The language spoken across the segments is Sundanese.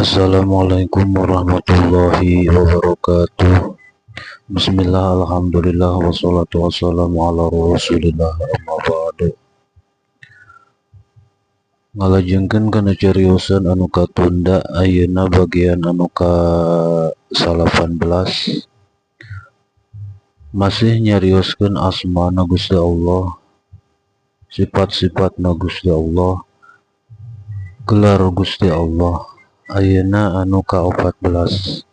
Assalamualaikum warahmatullahi wabarakatuh. Bismillah, alhamdulillah, wassalatu wassalamu ala rasulillah, amma ba'du. Ngalajengkeun kana cariyosan anu katunda ayeuna bagian anu ka 18 masih nyarioskeun asmana Gusti Allah, sifat-sifatna Gusti Allah, gelar Gusti Allah. Ayeuna anu ka 14.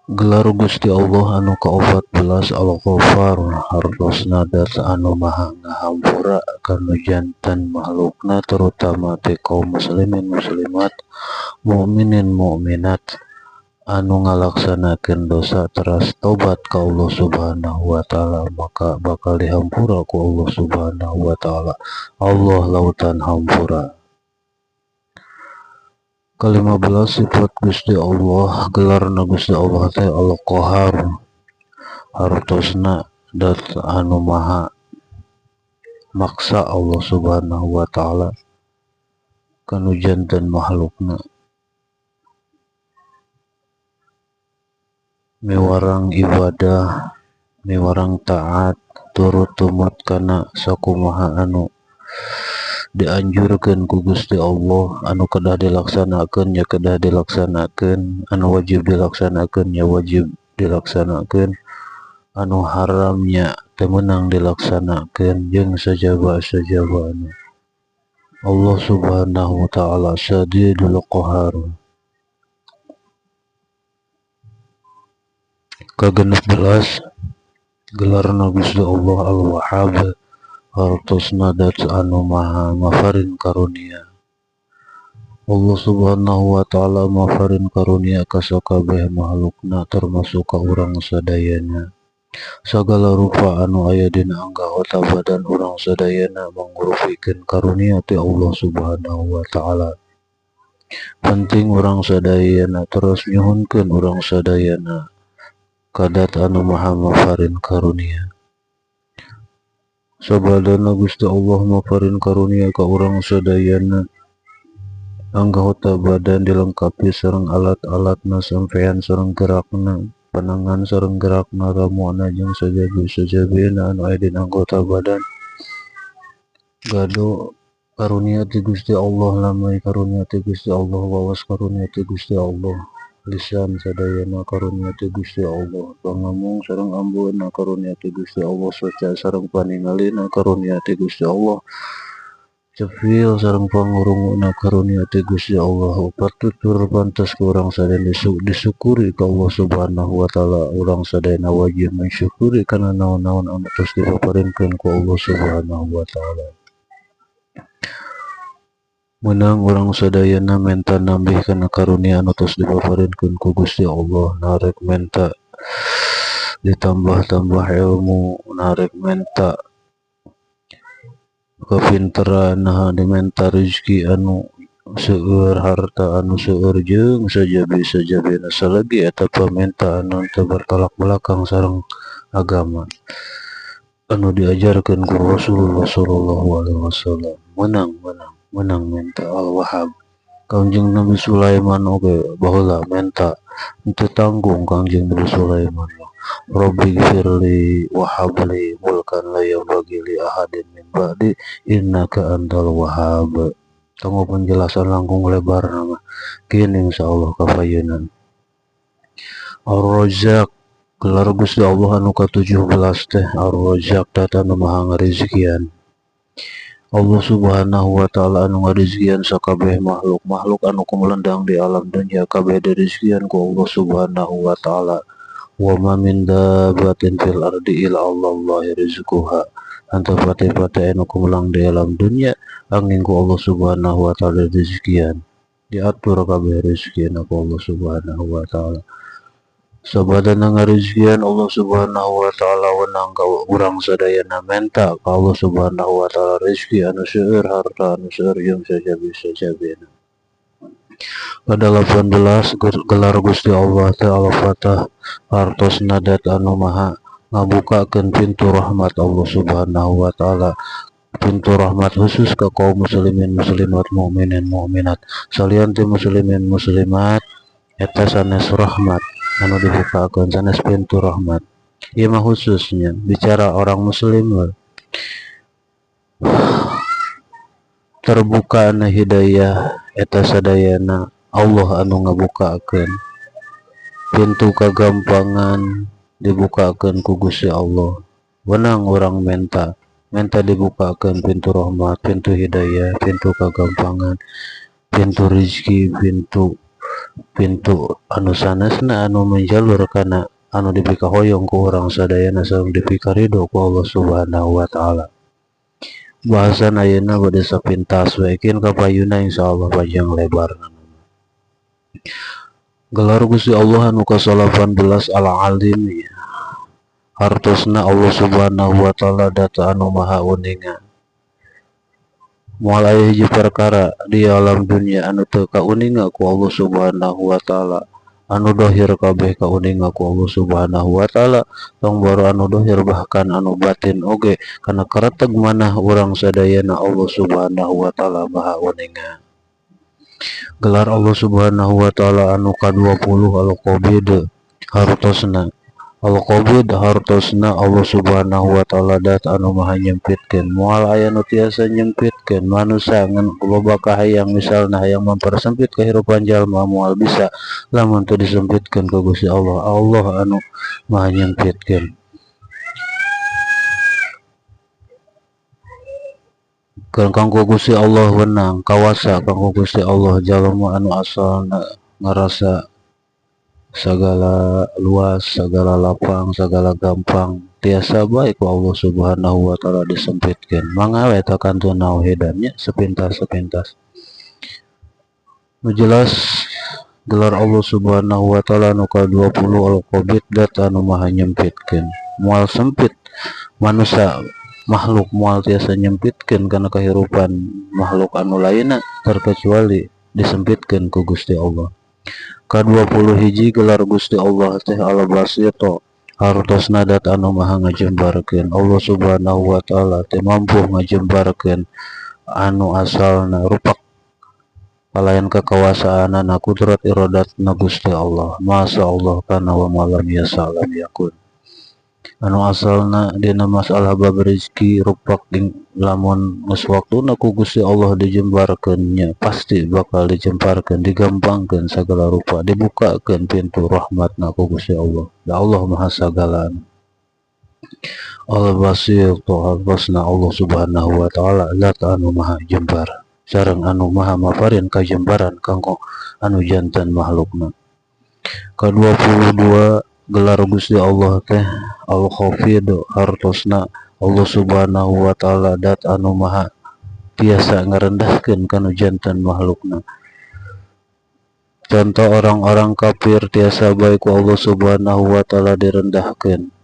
Gelar Gusti Allah anu ka 14 Al-Ghaffar, hartosna dat anu maha ngahampura kana janten makhlukna, terutama ti kaum muslimin muslimat, mukminin mukminat anu ngalaksanakeun dosa teras tobat ka Allah Subhanahu wa taala, maka bakal dihampura ku Allah Subhanahu wa taala. Allah lautan hampura. Ke-15 sifat Gusti Allah, gelarna Gusti Allah teh Al-Qahhar, hartosna dat anu maha maksa Allah Subhanahu wa taala kanu janten makhlukna. Miwarang ibadah, miwarang taat, turut tumut kana sakumaha anu dianjurkeun ku Gusti Allah, anu kedah dilaksanakeun ya kedah dilaksanakeun, anu wajib dilaksanakeun ya wajib dilaksanakeun, anu haramnya teu meunang dilaksanakeun jeung sajaba-sajabana. Allah Subhanahu wa taala Syadidul Qahar. Ke-16 gelarna Gusti Allah Al-Wahhab, hartosna dat anu maha mafarin karunia. Allah Subhanahu wa taala mafarin karunia ka sakabeh makhlukna, termasuk ka urang sadayana. Sagala rupa anu aya dina anggota badan urang sadayana mangrupikeun karunia ti Allah Subhanahu wa taala. Penting urang sadayana terus nyuhunkeun urang sadayana ka dat anu maha mafarin karunia. Sabadana Gusti Allah mafarin karunia ka urang sadayana, anggota badan dilengkapi sareng alat-alatna sampean sareng gerakna, panangan sareng gerakna, ramuana jeung sajabi-sajabina anu aya dina anggota badan. Gado karunia ti Gusti Allah, lamai karunia ti Gusti Allah, wawas karunia ti Gusti Allah, lisan sadayana karunia ti Gusti Allah, pangamung sareng ambeuna karunia ti Gusti Allah, soca sareng paningalina karunia ti Gusti Allah, cefil sareng pangurunguna karunia ti Gusti Allah. Patutur pantas ka urang sadayana disyukuri ka Allah Subhanahu wa taala. Urang sadayana wajib mensyukuri kana naon-naon anu tos dipaparinkeun ku Allah Subhanahu wa taala. Menang urang sadayana menta nambih kana karunia anu tos dipaparinkeun ku Gusti Allah, narek menta ditambah-tambah ilmu, narek menta kapinteran, nah dimenta rezeki anu seueur, harta anu seueur jeung sajabi-sajabina, salagi eta pamenta anu teu bertolak belakang sareng agama anu diajarkeun ku Rasulullah sallallahu alaihi wasallam. Menang menta Al-Wahhab. Kangjeng Nabi Sulaiman oge baheula menta teu tanggung Kangjeng Nabi Sulaiman. Rabbi gfirli wa habli mulkan la yanbaghi li ahadin min ba'di innaka antal wahhab. Tanggo penjelasan langkung lebar nama kini insyaallah kapayeuna. Ar-Razzaq, gelar Gusti Allah anu ka-17 teh Ar-Razzaq, dat anu maha ngarizkian. Allah Subhanahu wa taala anu ngarizkian sakabeh makhluk anu kumelendang di alam dunya, kabeh dirizkian ku Allah Subhanahu wa taala. Wa ma min dabbatin fil ardi illa Allahi rizquha. Anta pate-pate anu kumelang di alam dunya angin ku Allah Subhanahu wa taala rizkian. Diatur kabeh rizkian ku Allah Subhanahu wa taala. Sabadana ngarizkian Allah Subhanahu wa taala wenang ka urang sadayana menta ka Allah Subhanahu wa taala rezeki anu seueur, harta anu seueur jeung sajabi-sajabina. Ke-18 gelar Gusti Allah teh Al-Fatah, hartosna dat anu maha ngabukakeun pintu rahmat Allah Subhanahu wa taala pintu rahmat khusus ke kaum muslimin muslimat mukminin mukminat salian ti muslimin muslimat eta sanes rahmat anu dibukakeun sanes pintu rahmat. Ieu mah khususnya bicara orang muslim terbuka na hidayah eta sadayana Allah anu ngabukakeun pintu kagampangan dibukakeun ku Gusti Allah. Wenang orang minta dibukakeun pintu rahmat, pintu hidayah, pintu kagampangan, pintu rezeki, pintu anu sanesna anu menjalur kana anu dipika hoyong ku urang sadayana sareng dipika ridho ku Allah Subhanahu wa taala. Bahasan ayeuna bade sapintas we kin kapayuna insyaallah panjang lebarna. Gelar Gusti Allah anu ka-18 Al-Alim hartosna Allah Subhanahu wa taala data anu maha uningan. Moal aya hiji perkara di alam dunia anu teu kauninga ku Allah Subhanahu wa taala, anu dohir kabeh kauninga ku Allah Subhanahu wa taala, tong baru anu dohir bahkan anu batin oge kana kareteg manah urang sadayana Allah Subhanahu wa taala maha uningan. Gelar Allah Subhanahu wa taala anu ka-20 Al-Qabid hartosna Allah Subhanahu wa taala dat anu maha nyempitkeun. Moal aya nu tiasa nyempitkeun manusia ngan loba kahayang misalna hayang mempersempit kahirupan jalma moal bisa lamun teu disempitkeun ku Gusti Allah. Allah anu maha nyempitkeun. Kanggo Gusti Allah wenang kawasa kanggo Gusti Allah jalma anu asalna ngarasa sagala luas, sagala lapang, sagala gampang tiasa bae ku Allah Subhanahu wa taala disempitkeun. Mangga we ta kantun nauhidannya sepintas-sepintas. Nu jelas gelar Allah Subhanahu wa taala nu ka-20 Al-Qabid dat anu maha nyempitkeun. Moal sempit manusia makhluk moal tiasa nyempitkeun kana kahirupan makhluk anu lainna terkecuali disempitkeun ku Gusti Allah. Ka-21 gelar Gusti Allah teh Al-Basitu hartosna dat anu maha ngajembarkeun. Allah Subhanahu wa taala teh mampu ngajembarkeun anu asalna rupak palayan kekawasaanna kudrat iradatna Gusti Allah. Masya Allah kana wa malam yasa lam yakun. Anu asalna dina masalah bab rezeki rupak lamun geus waktuna ku Gusti Allah dijembarkeunnya pasti bakal dijembarkeun digampangkeun sagala rupa dibukakeun pintu rahmatna ku Gusti Allah. Da Allah maha sagalan. Al-Basitu hartosna Allah Subhanahu wa taala zat anu maha jembar sareng anu maha maparin kajembaran kanggo anu janten makhlukna. Ka-22 gelar Gusti Allah teh Al-Khafid hartosna Allah Subhanahu wa taala dat anu maha tiasa ngarendahkeun kana janten makhlukna. Contoh orang-orang kafir tiasa bae ku Allah Subhanahu wa taala direndahkeun.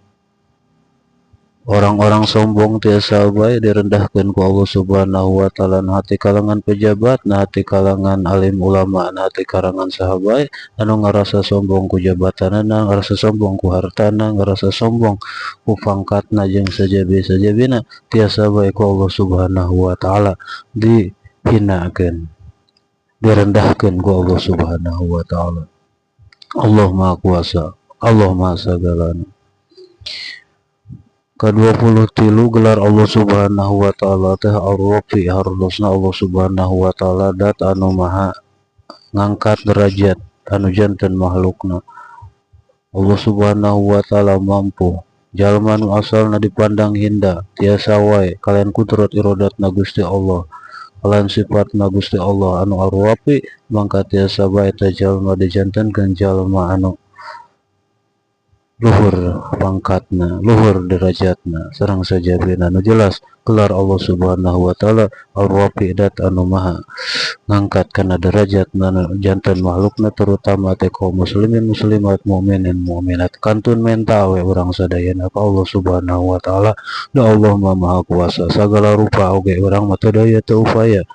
Orang-orang sombong tiasa bae direndahkeun ku Allah Subhanahu wa taala. Na hati kalangan pejabat, na hati kalangan alim ulama, na hati kalangan sahabat anu ngarasa sombong ku jabatanna, ngarasa sombong ku hartana, ngarasa sombong ku pangkatna jeung sajabe-sajabina tiasa bae ku Allah Subhanahu wa taala dihinakeun, direndahkeun ku Allah Subhanahu wa taala. Allah Maha Kuasa, Allah Maha Sagalana. Ka-23 gelar Allah Subhanahu wa taala teh Ar-Rafi hartosna Allah Subhanahu wa taala dat anu maha ngangkat derajat anu janten makhlukna. Allah Subhanahu wa taala mampu jalma nu asalna dipandang hinda tiasa wae kalian kudrat iradatna Gusti Allah, kalian sifatna Gusti Allah anu Ar-Rafi mangka tiasa bae ta jalma dijantenkeun jalma anu luhur pangkatna, luhur derajatna sareng sajabina. Nu jelas gelar Allah Subhanahu wa taala Ar-Rafi dat anu maha ngangkat kana derajatna janten makhlukna terutama teh kaum muslimin muslimat mukminin mukminat. Kantun menta we urang sadayana ka Allah Subhanahu wa taala. Da Allah Maha Kuasa sagala rupa oge urang mah teu daya teu upaya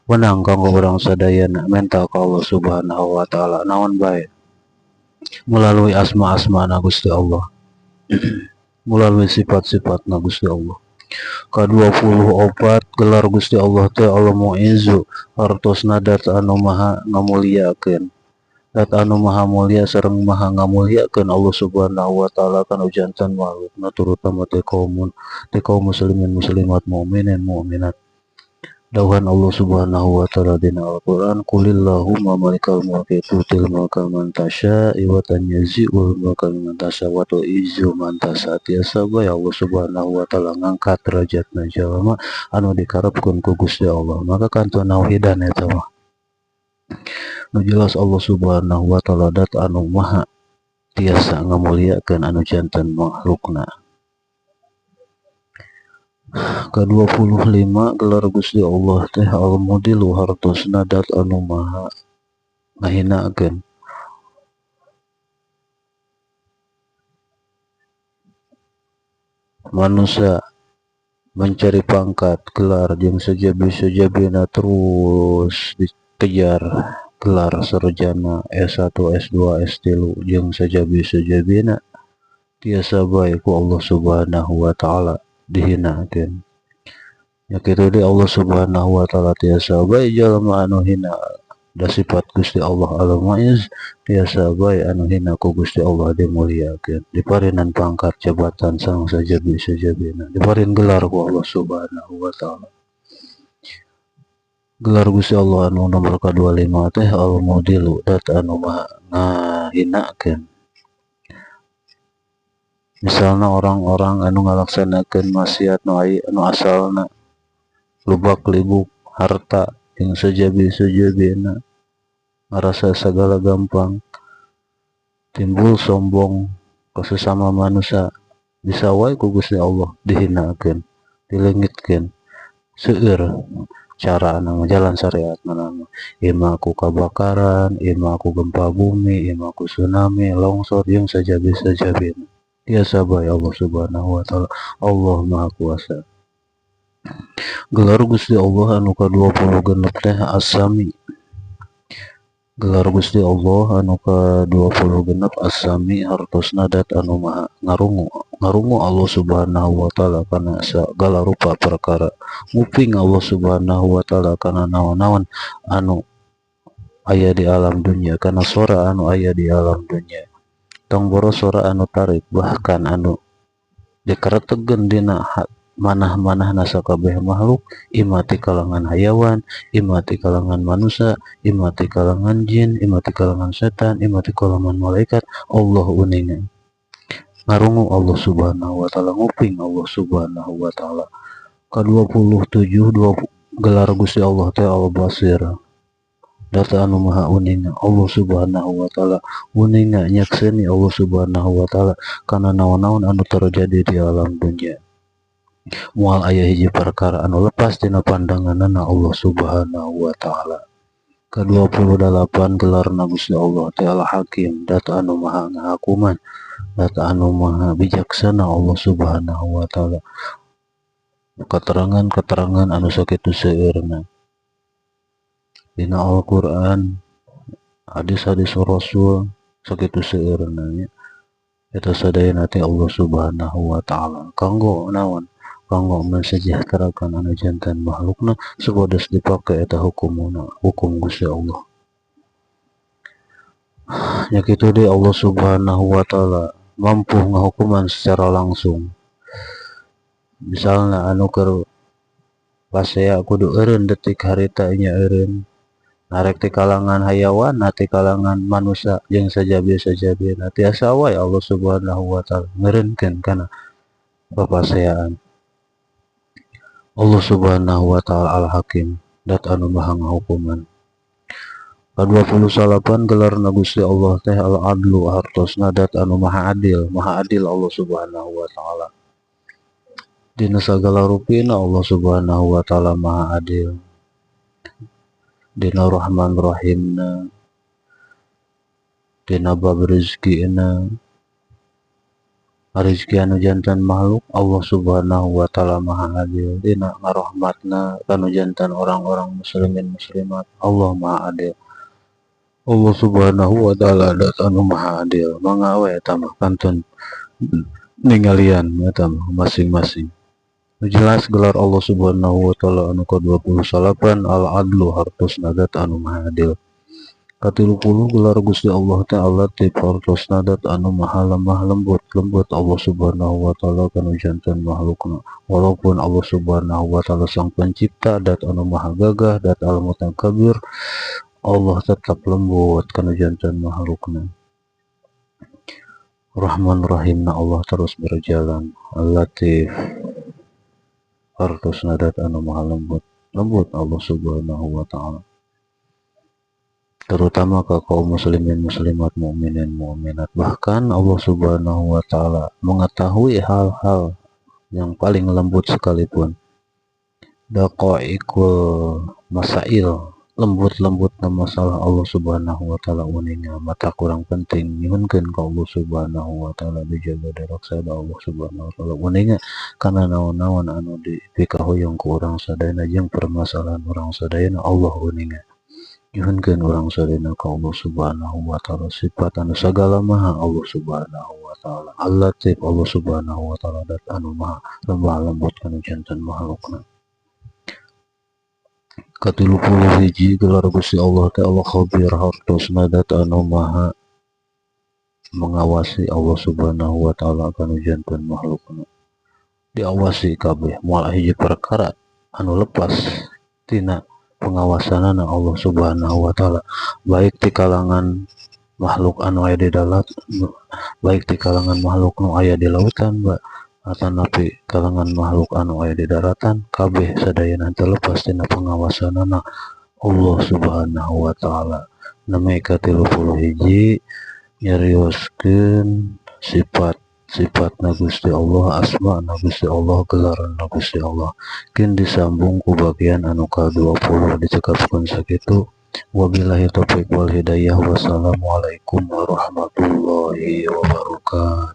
wenang kanggo urang sadayana menta ka Allah Subhanahu wa taala naon bae melalui asma-asma Gusti Allah melalui sifat-sifat Gusti Allah. Ka-24 gelar Gusti Allah teh Al-Mu'izzu hartosna dat anu maha ngamuliakeun. Dat anu maha mulia sareng maha ngamuliakeun Allah Subhanahu wa taala kana janten makhlukna terutama teh kaum muslimin muslimat mukminin mukminat. Dawuhan Allah Subhanahu wa taala dina Al-Qur'an, "Qulillahumma malikal mulki tu'til mulka man tasya' wa tanzi'ul mulka mimman tasya' wa tu'izzu man tasya'." Tiasa bae Allah Subhanahu wa taala ngangkat derajatna jalma anu dikarepkeun ku Gusti Allah. Maka kantun nauhidan eta mah. Nu jelas Allah Subhanahu wa taala dat anu maha tiasa ngamuliakeun anu janten makhlukna. Ka-25 gelar Gusti Allah teh Al-Mudilu hartosna dat anu maha ngahinakeun. Manusia mencari pangkat, gelar jeung sajabi-sajabina terus dikejar gelar sarjana S1, S2, S3 jeung sajabi-sajabina tiasa bae ku Allah Subhanahu wa taala dihinakeun. Ya kitu deui Allah Subhanahu wa taala tiasa bae jalma anu hina da sifat Gusti Allah Al-Mu'izz, tiasa bae anu hina ku Gusti Allah dimuliakeun, diparinan pangkat jabatan sareng sajabi-sajabina, diparin gelar ku Allah Subhanahu wa taala. Gelar Gusti Allah anu nomor ka-25 teh Al-Mudilu dat anu maha ngahinakeun. Misalna orang-orang anu ngalaksanakeun maksiat nu asalna lubak-libuk harta jeung sajabi-sajabina, ngarasa sagala gampang, timbul sombong ka sesama manusia, bisa wae ku Gusti Allah dihinakeun, dileungitkeun. Seueur cara anu jalan syariat mana ima ku kabakaran, ima ku gempa bumi, ima ku tsunami, longsor jeung sajabi-sajabina. Tiasa bae Allah Subhanahu wa taala, Allah Maha Kuasa. Gelar Gusti Allah anu ka-26 teh As-Sami. Gelar Gusti Allah anu ka-26 As-Sami hartosna dat anu maha ngarungu Allah Subhanahu wa taala kana sagala rupa perkara. Nguping Allah Subhanahu wa taala kana naon-naon anu aya di alam dunia, kana sora anu aya di alam dunia. Tong boros sora anu tarik, bahkan anu dikaretegeun dina manah-manahna sakabeh makhluk, imati kalangan hayawan, imati kalangan manusia, imati kalangan jin, imati kalangan setan, imati kalangan malaikat, Allah uningan ngarungu Allah Subhanahu wa taala, nguping Allah Subhanahu wa taala. Ka-27 gelar Gusti Allah teh Al-Basir, data anu maha uninga Allah Subhanahu wa taala, uninga nyakseni Allah Subhanahu wa taala kana naon-naon anu terjadi di alam dunia. Moal aya hiji perkara anu lepas tina pandanganna Allah Subhanahu wa taala. Ka-28 gelarna Gusti Allah teh Al-Hakim, data anu maha ngahakuman, data anu maha bijaksana Allah Subhanahu wa taala. Keterangan-keterangan anu sakitu seueurna dina Al-Qur'an, hadis-hadis Rasul sakitu seueurna nya. Eta sadayana teh Allah Subhanahu wa taala kanggo naon? Kanggo mensejahterakan anu janten makhlukna supados dipake eta hukumna, hukum Gusti Allah. Nya kitu deui Allah Subhanahu wa taala mampu ngahukuman secara langsung. Misalna anu keur pasea kudu eureun detik harita nya eureun, narek ti kalangan hayawan, ti kalangan manusia jeung sajabi-sajabina, tiasa wae Allah Subhanahu wa taala ngeureunkeun kana papaseaan. Allah Subhanahu wa taala Al-Hakim, dat anu maha ngahukuman. Ka-28 gelarna Gusti Allah teh Al-Adlu, hartosna dat anu maha adil Allah Subhanahu wa taala. Dina sagala rupina Allah Subhanahu wa taala maha adil. Dina Rahman Rahimna, dina bab rezekina, rezeki anu janten makhluk Allah Subhanahu wa taala maha adil. Dina ngarahmatna kanu janten orang-orang muslimin muslimat Allah maha adil. Allah Subhanahu wa taala dat anu maha adil. Mangga we eta mah kantun ningalian eta mah masing-masing. Jelas gelar Allah Subhanahu wa taala anu ke-28 Al-Adlu hartos nadat anu maha adil. Ka-30 gelar Gusti Allah Ta'ala Latif hartos nadat anu maha lemah lembut Allah Subhanahu wa taala kana janten makhlukna. Walaupun Allah Subhanahu wa taala sang pencipta dat anu maha gagah dat al-mutakabbir, Allah tetap lembut kana janten makhlukna. Rahman Rahimna Allah terus berjalan. Al-Latif hartos nadat anu maha lembut Allah Subhanahu wa taala, terutama ke kaum muslimin muslimat, mukminin mukminat. Bahkan Allah Subhanahu wa taala mengetahui hal-hal yang paling lembut sekalipun. Daqaiqul masail, lembut-lembutna masalah Allah Subhanahu wa taala uninga mata kurang penting nyuhunkeun ka Allah Subhanahu wa taala dijaga diraksada Allah Subhanahu wa taala uninga kana naon-naon anu dipikahoyong ku urang sadayana jeung permasalahan urang sadayana Allah uninga nyuhunkeun urang sadayana ka Allah Subhanahu wa taala. Sifat anu sagala maha Allah Subhanahu wa taala. Al-Latif Allah Subhanahu wa taala dat anu maha lemah lembut kana janten makhlukna. Ka-31 gelar Gusti Allah Ta'ala Khabir hartos nadat anu maha mengawasi Allah Subhanahu wa taala kana janten makhlukna. Diawasi kabeh moal hiji perkara anu lepas tina pengawasanana Allah Subhanahu wa taala, baik di kalangan makhluk anu aya di darat, baik di kalangan makhluk anu aya di lautan, atanapi kalangan makhluk anu aya di daratan, kabeh sadayana terlepas tina pengawasanana Allah Subhanahu wa taala. Nami ka-31 nyarioskeun sifat-sifatna Gusti Allah, asma'na Gusti Allah, gelarna Gusti Allah. Kin disambung ku bagian anu ka-20 dicekapkeun sakitu. Wabillahi taufiq wal hidayah. Wassalamualaikum warahmatullahi wabarakatuh.